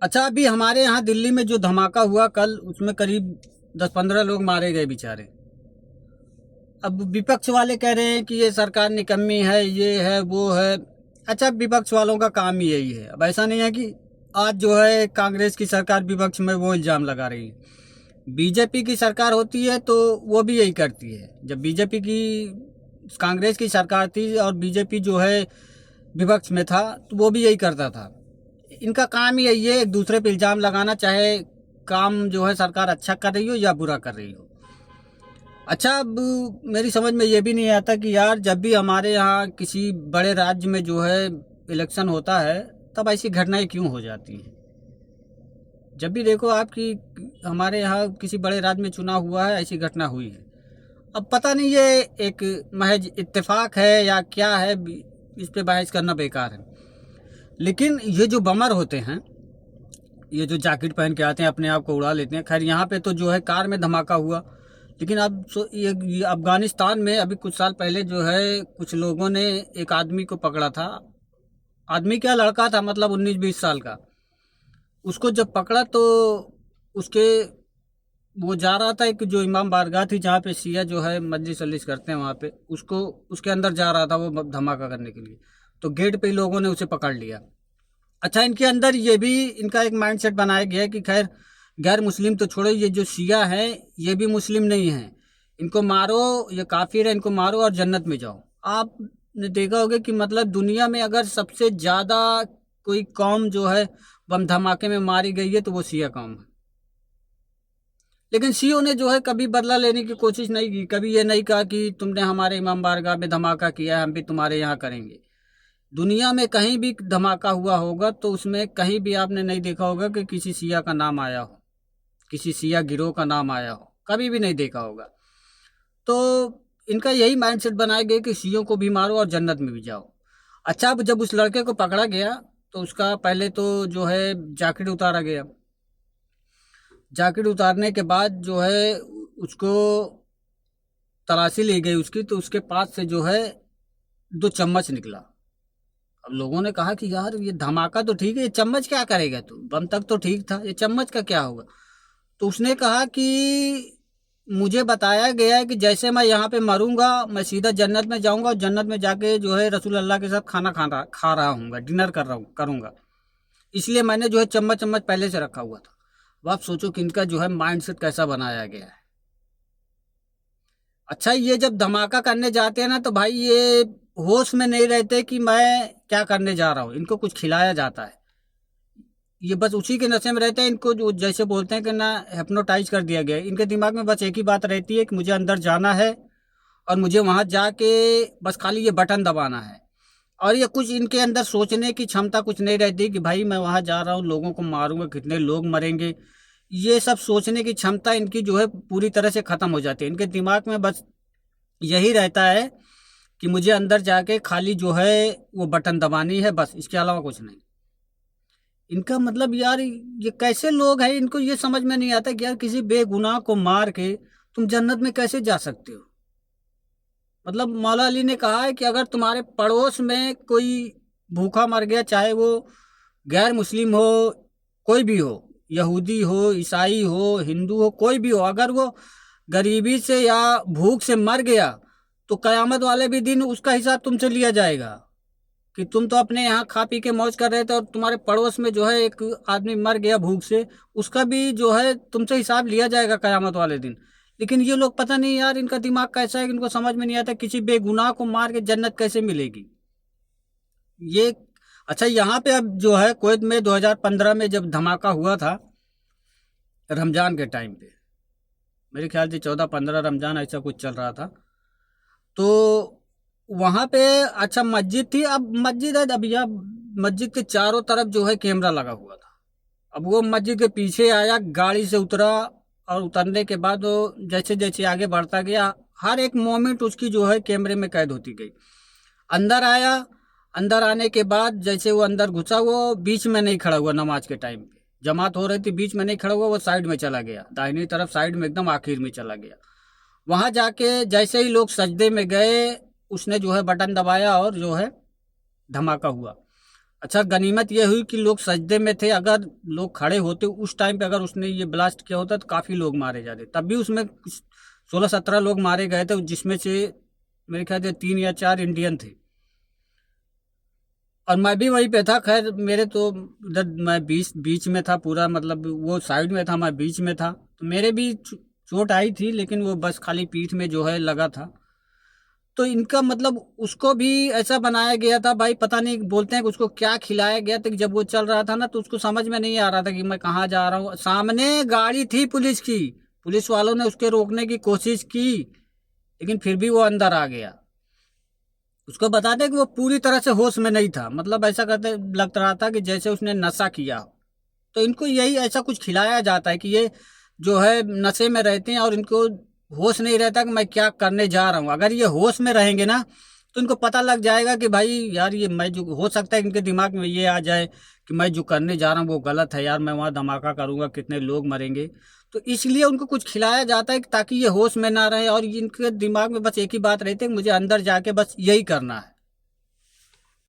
अच्छा, अभी हमारे यहाँ दिल्ली में जो धमाका हुआ कल, उसमें करीब 10-15 लोग मारे गए बेचारे। अब विपक्ष वाले कह रहे हैं कि ये सरकार निकम्मी है, ये है वो है। अच्छा, विपक्ष वालों का काम ही यही है। अब ऐसा नहीं है कि आज जो है कांग्रेस की सरकार विपक्ष में वो इल्ज़ाम लगा रही है। बीजेपी की सरकार होती है तो वो भी यही करती है। जब बीजेपी की कांग्रेस की सरकार थी और बीजेपी जो है विपक्ष में था, तो वो भी यही करता था। इनका काम ही यही है, एक दूसरे पे इल्ज़ाम लगाना, चाहे काम जो है सरकार अच्छा कर रही हो या बुरा कर रही हो। अच्छा, अब मेरी समझ में ये भी नहीं आता कि यार जब भी हमारे यहाँ किसी बड़े राज्य में जो है इलेक्शन होता है, तब ऐसी घटनाएं क्यों हो जाती हैं। जब भी देखो आपकी हमारे यहाँ किसी बड़े राज्य में चुनाव हुआ है, ऐसी घटना हुई है। अब पता नहीं ये एक महज इत्तेफाक है या क्या है, इस पे बहस करना बेकार है। लेकिन ये जो बमर होते हैं, ये जो जैकेट पहन के आते हैं, अपने आप को उड़ा लेते हैं। खैर, यहाँ पे तो जो है कार में धमाका हुआ। लेकिन अब ये अफगानिस्तान में अभी कुछ साल पहले जो है कुछ लोगों ने एक आदमी को पकड़ा था। आदमी क्या, लड़का था, मतलब 19-20 साल का। उसको जब पकड़ा तो उसके वो जा रहा था, एक जो इमाम बारगाह थी जहाँ पे शिया जो है मजलिस वजलिस करते हैं, वहाँ पे उसको उसके अंदर जा रहा था वो धमाका करने के लिए। तो गेट पे ही लोगों ने उसे पकड़ लिया। अच्छा, इनके अंदर ये भी इनका एक माइंडसेट बनाया गया है कि खैर गैर मुस्लिम तो छोड़ो, ये जो शिया हैं ये भी मुस्लिम नहीं हैं, इनको मारो, ये काफिर है, इनको मारो और जन्नत में जाओ। आपने देखा होगा कि मतलब दुनिया में अगर सबसे ज़्यादा कोई कौम जो है बम धमाके में मारी गई है तो वो शिया कौम है। लेकिन शियों ने जो है कभी बदला लेने की कोशिश नहीं की। कभी ये नहीं कहा कि तुमने हमारे इमाम बारगाह में धमाका किया है, हम भी तुम्हारे यहाँ करेंगे। दुनिया में कहीं भी धमाका हुआ होगा तो उसमें कहीं भी आपने नहीं देखा होगा कि किसी शिया का नाम आया हो, किसी शिया गिरोह का नाम आया हो, कभी भी नहीं देखा होगा। तो इनका यही माइंडसेट बनाया गया कि शियों को भी मारो और जन्नत में भी जाओ। अच्छा, अब जब उस लड़के को पकड़ा गया तो उसका पहले तो जो है जैकेट उतारा गया। जैकेट उतारने के बाद जो है उसको तलाशी ली गई उसकी, तो उसके पास से जो है 2 चम्मच निकला। अब लोगों ने कहा कि यार ये धमाका तो ठीक है, ये चम्मच क्या करेगा, तू बम तक तो ठीक था, ये चम्मच का क्या होगा। तो उसने कहा कि मुझे बताया गया है कि जैसे मैं यहाँ पे मरूंगा मैं सीधा जन्नत में जाऊंगा और जन्नत में जाके जो है रसूल अल्लाह के साथ खाना खा रहा हूँ, डिनर कर रहा हूँ करूंगा, इसलिए मैंने जो है चम्मच चम्मच पहले से रखा हुआ था। अब आप सोचो कि इनका जो है माइंडसेट कैसा बनाया गया है। अच्छा, ये जब धमाका करने जाते हैं ना तो भाई ये होश में नहीं रहते कि मैं क्या करने जा रहा हूँ। इनको कुछ खिलाया जाता है, ये बस उसी के नशे में रहते हैं। इनको जो जैसे बोलते हैं कि ना हिप्नोटाइज कर दिया गया है। इनके दिमाग में बस एक ही बात रहती है कि मुझे अंदर जाना है और मुझे वहां जाके बस खाली ये बटन दबाना है। और ये कुछ इनके अंदर सोचने की क्षमता कुछ नहीं रहती कि भाई मैं वहां जा रहा हूँ, लोगों को मारूंगा, कितने लोग मरेंगे। ये सब सोचने की क्षमता इनकी जो है पूरी तरह से खत्म हो जाती है। इनके दिमाग में बस यही रहता है कि मुझे अंदर जाके खाली जो है वो बटन दबानी है, बस इसके अलावा कुछ नहीं। इनका मतलब यार ये कैसे लोग हैं, इनको ये समझ में नहीं आता कि यार किसी बेगुनाह को मार के तुम जन्नत में कैसे जा सकते हो। मतलब मौला अली ने कहा है कि अगर तुम्हारे पड़ोस में कोई भूखा मर गया, चाहे वो गैर मुस्लिम हो, कोई भी हो, यहूदी हो, ईसाई हो, हिंदू हो, कोई भी हो, अगर वो गरीबी से या भूख से मर गया तो कयामत वाले भी दिन उसका हिसाब तुमसे लिया जाएगा कि तुम तो अपने यहाँ खा पी के मौज कर रहे थे और तुम्हारे पड़ोस में जो है एक आदमी मर गया भूख से, उसका भी जो है तुमसे हिसाब लिया जाएगा कयामत वाले दिन। लेकिन ये लोग पता नहीं यार इनका दिमाग कैसा है कि इनको समझ में नहीं आता किसी बेगुनाह को मार के जन्नत कैसे मिलेगी ये। अच्छा, यहाँ पे अब जो है कुवैत में 2015 में जब धमाका हुआ था रमजान के टाइम पे, मेरे ख्याल से 14-15 रमजान ऐसा कुछ चल रहा था। तो वहां पे अच्छा मस्जिद थी। अब मस्जिद है, अब यह मस्जिद के चारों तरफ जो है कैमरा लगा हुआ था। अब वो मस्जिद के पीछे आया, गाड़ी से उतरा और उतरने के बाद वो जैसे जैसे आगे बढ़ता गया हर एक मोमेंट उसकी जो है कैमरे में कैद होती गई। अंदर आया, अंदर आने के बाद जैसे वो अंदर घुसा, वो बीच में नहीं खड़ा हुआ, नमाज के टाइम पे जमात हो रही थी, बीच में नहीं खड़ा हुआ, वो साइड में चला गया, दाहिनी तरफ साइड में एकदम आखिर में चला गया। वहां जाके जैसे ही लोग सजदे में गए उसने जो है बटन दबाया और जो है धमाका हुआ। अच्छा, गनीमत ये हुई कि लोग सजदे में थे। अगर लोग खड़े होते उस टाइम पे, अगर उसने ये ब्लास्ट किया होता तो काफ़ी लोग मारे जाते। तब भी उसमें 16-17 लोग मारे गए थे, जिसमें से मेरे ख्याल से 3 या 4 इंडियन थे। और मैं भी वहीं पे था। खैर मेरे तो उधर, मैं बीच बीच में था पूरा, मतलब वो साइड में था, मैं बीच में था, तो मेरे भी चोट आई थी, लेकिन वो बस खाली पीठ में जो है लगा था। तो इनका मतलब उसको भी ऐसा बनाया गया था भाई, पता नहीं, बोलते हैं कि उसको क्या खिलाया गया था कि जब वो चल रहा था ना, तो उसको समझ में नहीं आ रहा था कि मैं कहाँ जा रहा हूँ। सामने गाड़ी थी पुलिस की, पुलिस वालों ने उसके रोकने की कोशिश की, लेकिन फिर भी वो अंदर आ गया। उसको बता दें कि वो पूरी तरह से होश में नहीं था, मतलब ऐसा करते लग रहा था कि जैसे उसने नशा किया हो। तो इनको यही ऐसा कुछ खिलाया जाता है कि ये जो है नशे में रहते हैं और इनको होश नहीं रहता कि मैं क्या करने जा रहा हूँ। अगर ये होश में रहेंगे ना, तो इनको पता लग जाएगा कि भाई यार, ये मैं जो, हो सकता है इनके दिमाग में ये आ जाए कि मैं जो करने जा रहा हूँ वो गलत है यार, मैं वहाँ धमाका करूँगा, कितने लोग मरेंगे। तो इसलिए उनको कुछ खिलाया जाता है ताकि ये होश में ना रहे, और इनके दिमाग में बस एक ही बात रहती है कि मुझे अंदर जाके बस यही करना है।